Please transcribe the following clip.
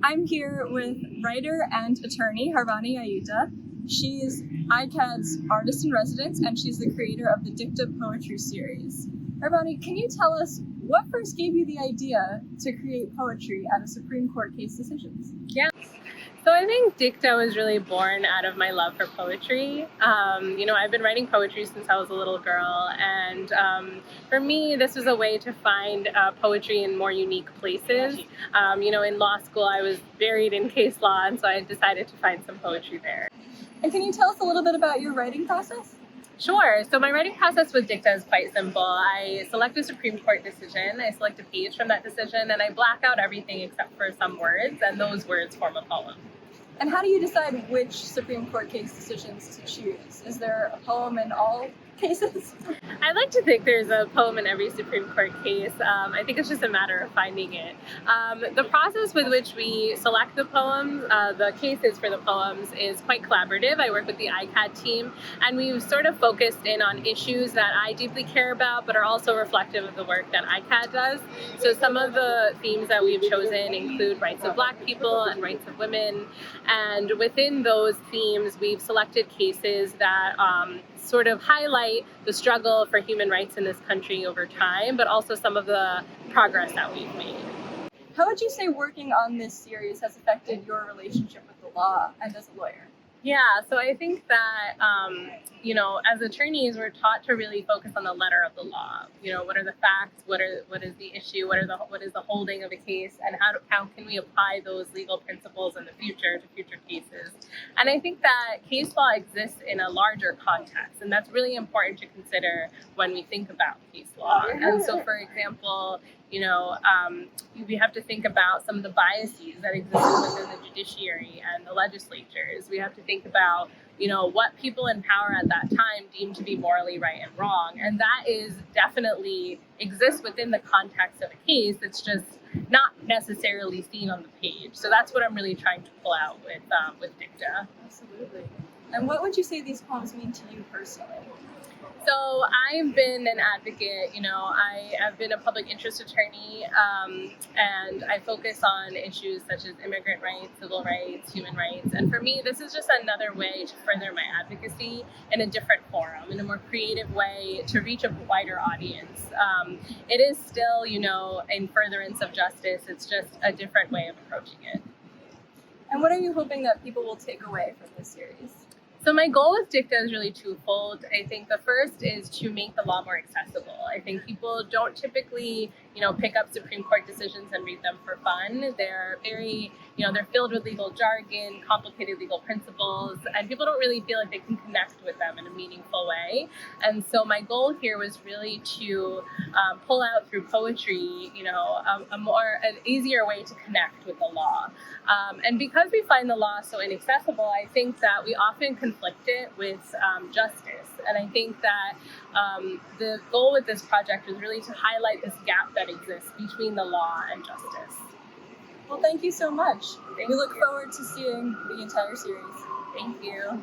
I'm here with writer and attorney Harbani Ahuja. She's ICAAD's artist in residence, and she's the creator of the Dicta poetry series. Harbani, can you tell us what first gave you the idea to create poetry out of Supreme Court case decisions? Yeah. So I think Dicta was really born out of my love for poetry. I've been writing poetry since I was a little girl, and for me, this was a way to find poetry in more unique places. In law school, I was buried in case law, and so I decided to find some poetry there. And can you tell us a little bit about your writing process? Sure. So my writing process with Dicta is quite simple. I select a Supreme Court decision, I select a page from that decision, and I black out everything except for some words, and those words form a poem. And how do you decide which Supreme Court case decisions to choose? Is there a poem in all cases? I like to think there's a poem in every Supreme Court case. I think it's just a matter of finding it. The process with which we select the poems, the cases for the poems, is quite collaborative. I work with the ICAAD team, and we've sort of focused in on issues that I deeply care about, but are also reflective of the work that ICAAD does. So some of the themes that we've chosen include rights of Black people and rights of women. And within those themes, we've selected cases that sort of highlight the struggle for human rights in this country over time, but also some of the progress that we've made. How would you say working on this series has affected your relationship with the law and as a lawyer? Yeah, so I think that, as attorneys, we're taught to really focus on the letter of the law. What are the facts? What is the issue? What is the holding of a case? And how can we apply those legal principles in the future to future cases? And I think that case law exists in a larger context, and that's really important to consider when we think about case law. And so, for example, we have to think about some of the biases that exist within the judiciary and the legislatures. We have to think about, what people in power at that time deemed to be morally right and wrong. And that is definitely exists within the context of a case. It's just not necessarily seen on the page. So that's what I'm really trying to pull out with Dicta. Absolutely. And what would you say these poems mean to you personally? So I've been an advocate, I have been a public interest attorney, and I focus on issues such as immigrant rights, civil rights, human rights. And for me, this is just another way to further my advocacy in a different forum, in a more creative way to reach a wider audience. It is still, in furtherance of justice. It's just a different way of approaching it. And what are you hoping that people will take away from this series? So my goal with Dicta is really twofold. I think the first is to make the law more accessible. I think people don't typically, pick up Supreme Court decisions and read them for fun. They're very, they're filled with legal jargon, complicated legal principles, and people don't really feel like they can connect with them in a meaningful way. And so my goal here was really to pull out through poetry, an easier way to connect with the law. And because we find the law so inaccessible, I think that we often conflict it with justice. And I think that the goal with this project was really to highlight this gap that exists between the law and justice. Well, thank you so much. We look forward to seeing the entire series. Thank you.